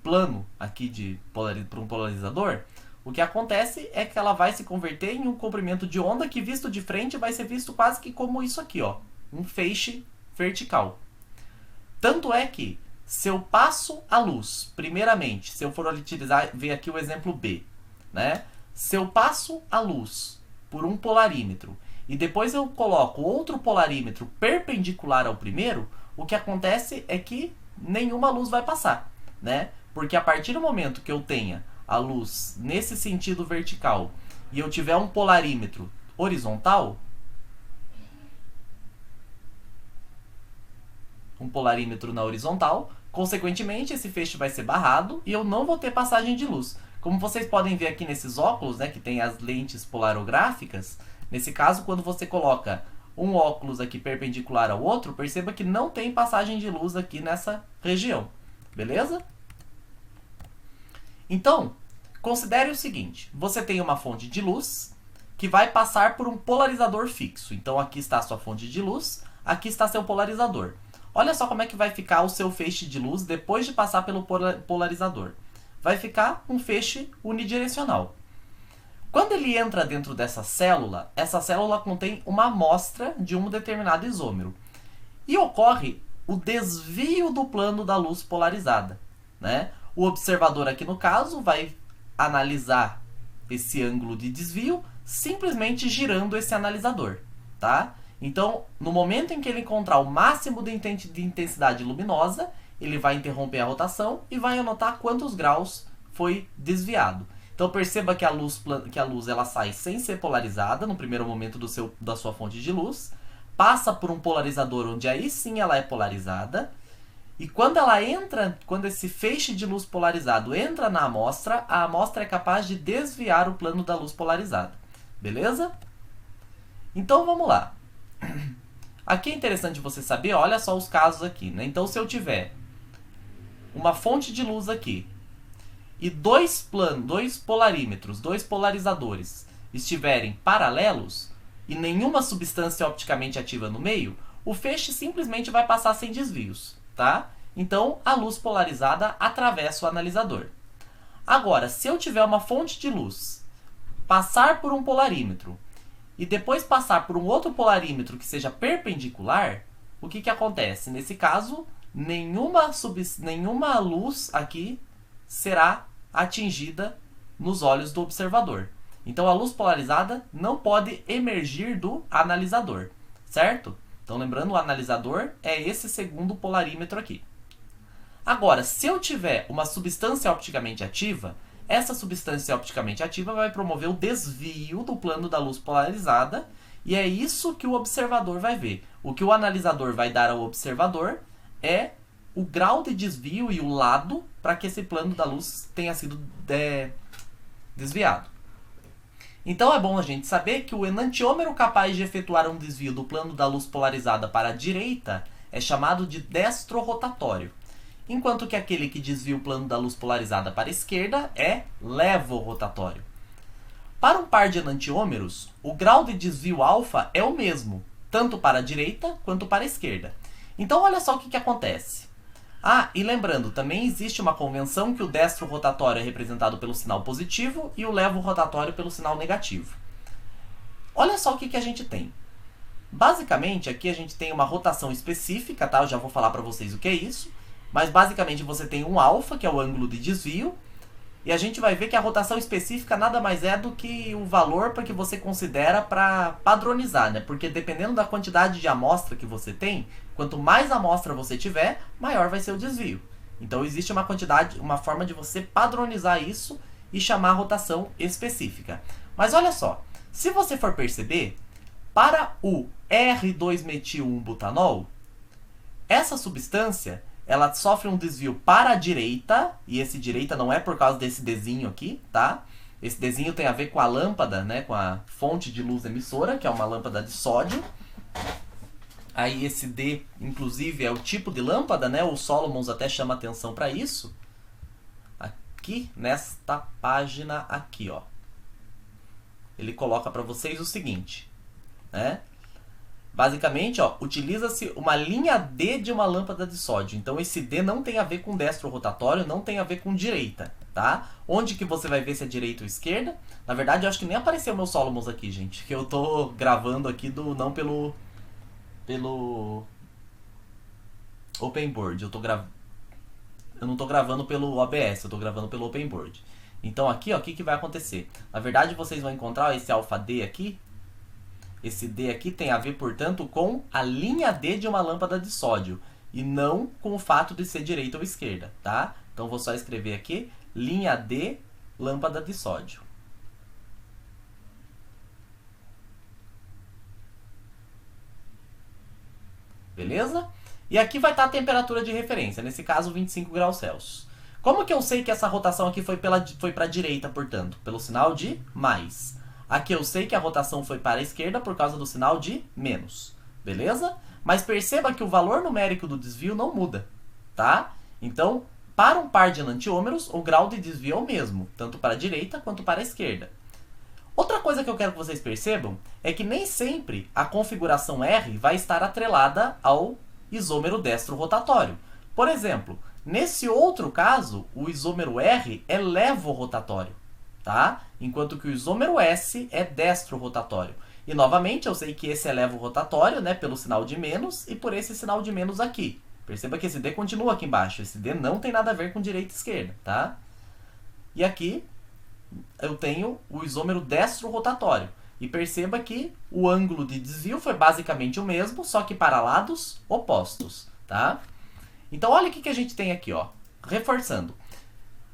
plano aqui por um polarizador, o que acontece é que ela vai se converter em um comprimento de onda que, visto de frente, vai ser visto quase que como isso aqui, ó, um feixe vertical. Tanto é que, se eu passo a luz, primeiramente, se eu for ver aqui o exemplo B, né? Se eu passo a luz por um polarímetro e depois eu coloco outro polarímetro perpendicular ao primeiro, o que acontece é que nenhuma luz vai passar, né? Porque a partir do momento que eu tenha a luz nesse sentido vertical e eu tiver um polarímetro horizontal, um polarímetro na horizontal, consequentemente esse feixe vai ser barrado e eu não vou ter passagem de luz. Como vocês podem ver aqui nesses óculos, né, que tem as lentes polarográficas, nesse caso, quando você coloca um óculos aqui perpendicular ao outro, perceba que não tem passagem de luz aqui nessa região. Beleza? Então, considere o seguinte. Você tem uma fonte de luz que vai passar por um polarizador fixo. Então, aqui está a sua fonte de luz, aqui está seu polarizador. Olha só como é que vai ficar o seu feixe de luz depois de passar pelo polarizador. Vai ficar um feixe unidirecional. Quando ele entra dentro dessa célula, essa célula contém uma amostra de um determinado isômero. E ocorre o desvio do plano da luz polarizada, né? O observador aqui no caso vai analisar esse ângulo de desvio simplesmente girando esse analisador, tá? Então, no momento em que ele encontrar o máximo de intensidade luminosa, ele vai interromper a rotação e vai anotar quantos graus foi desviado. Então perceba que a luz ela sai sem ser polarizada no primeiro momento da sua fonte de luz, passa por um polarizador onde aí sim ela é polarizada, e quando esse feixe de luz polarizado entra na amostra, a amostra é capaz de desviar o plano da luz polarizada. Beleza? Então vamos lá. Aqui é interessante você saber, olha só os casos aqui, né? Então, se eu tiver uma fonte de luz aqui e dois polarímetros, dois polarizadores estiverem paralelos e nenhuma substância opticamente ativa no meio, o feixe simplesmente vai passar sem desvios, tá? Então, a luz polarizada atravessa o analisador. Agora, se eu tiver uma fonte de luz, passar por um polarímetro e depois passar por um outro polarímetro que seja perpendicular, o que acontece? Nesse caso, nenhuma luz aqui será atingida nos olhos do observador. Então, a luz polarizada não pode emergir do analisador, certo? Então, lembrando, o analisador é esse segundo polarímetro aqui. Agora, se eu tiver uma substância opticamente ativa, essa substância opticamente ativa vai promover o desvio do plano da luz polarizada, e é isso que o observador vai ver. O que o analisador vai dar ao observador é o grau de desvio e o lado para que esse plano da luz tenha sido desviado. Então é bom a gente saber que o enantiômero capaz de efetuar um desvio do plano da luz polarizada para a direita é chamado de destro rotatório, enquanto que aquele que desvia o plano da luz polarizada para a esquerda é levo-rotatório. Para um par de enantiômeros, o grau de desvio alfa é o mesmo, tanto para a direita quanto para a esquerda. Então olha só o que acontece. Ah, e lembrando, também existe uma convenção que o destro rotatório é representado pelo sinal positivo e o levo-rotatório pelo sinal negativo. Olha só o que a gente tem. Basicamente, aqui a gente tem uma rotação específica, tá? Eu já vou falar para vocês o que é isso. Mas basicamente você tem um alfa, que é o ângulo de desvio, e a gente vai ver que a rotação específica nada mais é do que o valor que você considera para padronizar, né? Porque dependendo da quantidade de amostra que você tem, quanto mais amostra você tiver, maior vai ser o desvio. Então existe uma forma de você padronizar isso e chamar a rotação específica. Mas olha só, se você for perceber, para o R2-metil-1-butanol, essa substância ela sofre um desvio para a direita, e esse direita não é por causa desse Dzinho aqui, tá? Esse Dzinho tem a ver com a lâmpada, né? Com a fonte de luz emissora, que é uma lâmpada de sódio. Aí esse D, inclusive, é o tipo de lâmpada, né? O Solomons até chama atenção para isso. Aqui, nesta página aqui, ó. Ele coloca para vocês o seguinte, né? Basicamente, ó, utiliza-se uma linha D de uma lâmpada de sódio. Então, esse D não tem a ver com destro rotatório, não tem a ver com direita, tá? Onde que você vai ver se é direita ou esquerda? Na verdade, eu acho que nem apareceu o meu Solomons aqui, gente. Que eu tô gravando aqui não pelo OpenBoard. Eu não tô gravando pelo OBS, eu tô gravando pelo OpenBoard. Então, aqui, ó, o que vai acontecer? Na verdade, vocês vão encontrar ó, esse alfa D aqui. Esse D aqui tem a ver, portanto, com a linha D de uma lâmpada de sódio e não com o fato de ser direita ou esquerda, tá? Então, vou só escrever aqui, linha D, lâmpada de sódio. Beleza? E aqui vai estar a temperatura de referência, nesse caso 25 graus Celsius. Como que eu sei que essa rotação aqui foi para a direita, portanto? Pelo sinal de mais. Aqui eu sei que a rotação foi para a esquerda por causa do sinal de menos. Beleza? Mas perceba que o valor numérico do desvio não muda, tá? Então, para um par de enantiômeros, o grau de desvio é o mesmo, tanto para a direita quanto para a esquerda. Outra coisa que eu quero que vocês percebam é que nem sempre a configuração R vai estar atrelada ao isômero destro rotatório. Por exemplo, nesse outro caso, o isômero R é levo-rotatório, tá? Enquanto que o isômero S é destro rotatório. E novamente, eu sei que esse é levo-rotatório, né, pelo sinal de menos e por esse sinal de menos aqui. Perceba que esse D continua aqui embaixo. Esse D não tem nada a ver com direita e esquerda, tá? E aqui eu tenho o isômero destro rotatório. E perceba que o ângulo de desvio foi basicamente o mesmo, só que para lados opostos, tá? Então, olha o que a gente tem aqui, ó. Reforçando.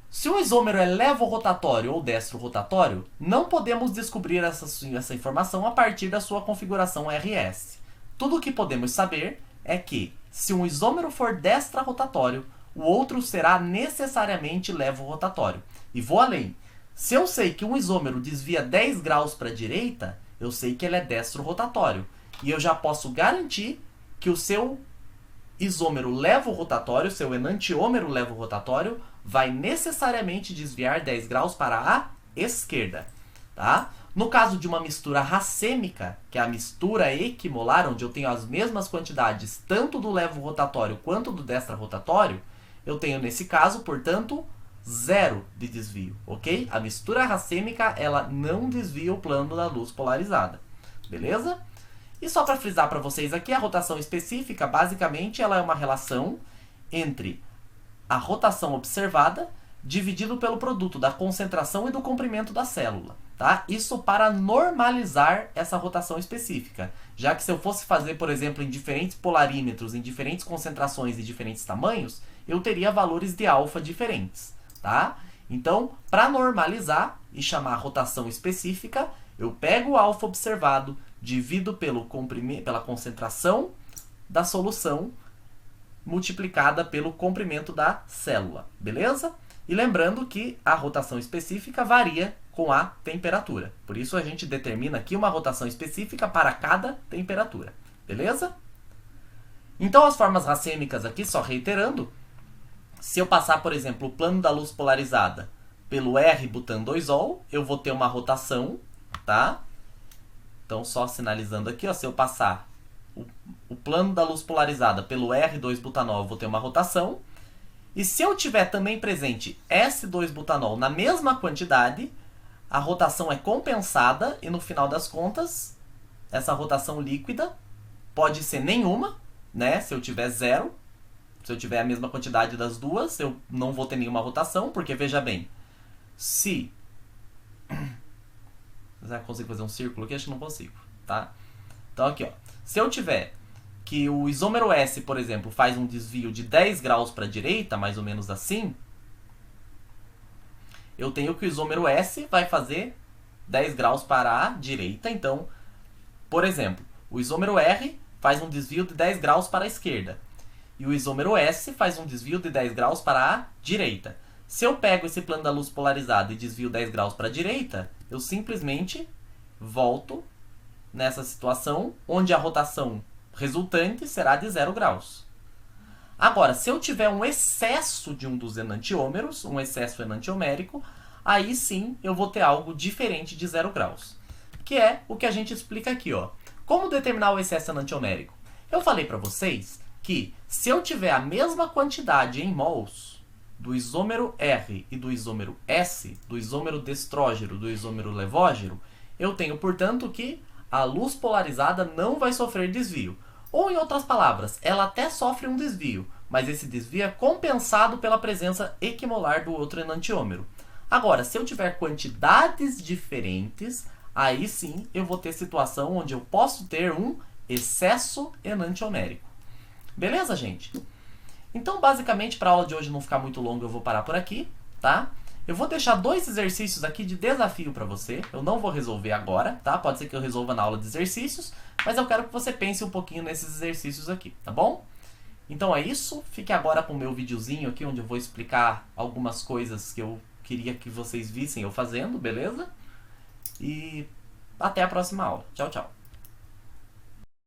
Se o isômero é levo-rotatório ou destro-rotatório, não podemos descobrir essa informação a partir da sua configuração RS. Tudo o que podemos saber é que, se um isômero for destra-rotatório, o outro será necessariamente levo-rotatório. E vou além. Se eu sei que um isômero desvia 10 graus para a direita, eu sei que ele é destro-rotatório. E eu já posso garantir que o seu isômero levo-rotatório, seu enantiômero levo-rotatório, vai necessariamente desviar 10 graus para a esquerda. Tá? No caso de uma mistura racêmica, que é a mistura equimolar, onde eu tenho as mesmas quantidades tanto do levo-rotatório quanto do destra-rotatório, eu tenho nesse caso, portanto, 0 de desvio, ok? A mistura racêmica, ela não desvia o plano da luz polarizada, beleza? E só para frisar para vocês aqui, a rotação específica, basicamente, ela é uma relação entre a rotação observada dividido pelo produto da concentração e do comprimento da célula. Tá? Isso para normalizar essa rotação específica. Já que se eu fosse fazer, por exemplo, em diferentes polarímetros, em diferentes concentrações e diferentes tamanhos, eu teria valores de alfa diferentes. Tá? Então, para normalizar e chamar a rotação específica, eu pego o alfa observado, divido pela concentração da solução multiplicada pelo comprimento da célula. Beleza? E lembrando que a rotação específica varia com a temperatura. Por isso a gente determina aqui uma rotação específica para cada temperatura. Beleza? Então as formas racêmicas aqui, só reiterando, se eu passar, por exemplo, o plano da luz polarizada pelo R-butan-2-ol, eu vou ter uma rotação, tá? Então só sinalizando aqui, ó, se eu passar o plano da luz polarizada pelo R2-butanol, eu vou ter uma rotação. E se eu tiver também presente S2-butanol na mesma quantidade, a rotação é compensada e no final das contas, essa rotação líquida pode ser nenhuma, né? Se eu tiver 0, se eu tiver a mesma quantidade das duas, eu não vou ter nenhuma rotação, porque veja bem, se... Já consigo fazer um círculo aqui? Acho que não consigo, tá? Então aqui, ó, se eu tiver que o isômero S, por exemplo, faz um desvio de 10 graus para a direita, mais ou menos assim, eu tenho que o isômero S vai fazer 10 graus para a direita. Então, por exemplo, o isômero R faz um desvio de 10 graus para a esquerda. E o isômero S faz um desvio de 10 graus para a direita. Se eu pego esse plano da luz polarizada e desvio 10 graus para a direita, eu simplesmente volto nessa situação onde a rotação resultante será de 0 graus. Agora, se eu tiver um excesso de um dos enantiômeros, um excesso enantiomérico, aí sim eu vou ter algo diferente de 0 graus. Que é o que a gente explica aqui, ó. Como determinar o excesso enantiomérico? Eu falei para vocês que se eu tiver a mesma quantidade em mols do isômero R e do isômero S, do isômero destrógero, do isômero levógero, eu tenho, portanto, que a luz polarizada não vai sofrer desvio. Ou, em outras palavras, ela até sofre um desvio, mas esse desvio é compensado pela presença equimolar do outro enantiômero. Agora, se eu tiver quantidades diferentes, aí sim eu vou ter situação onde eu posso ter um excesso enantiomérico. Beleza, gente? Então, basicamente, para a aula de hoje não ficar muito longa, eu vou parar por aqui, tá? Eu vou deixar 2 exercícios aqui de desafio para você. Eu não vou resolver agora, tá? Pode ser que eu resolva na aula de exercícios, mas eu quero que você pense um pouquinho nesses exercícios aqui, tá bom? Então é isso. Fique agora com o meu videozinho aqui, onde eu vou explicar algumas coisas que eu queria que vocês vissem eu fazendo, beleza? E até a próxima aula. Tchau, tchau.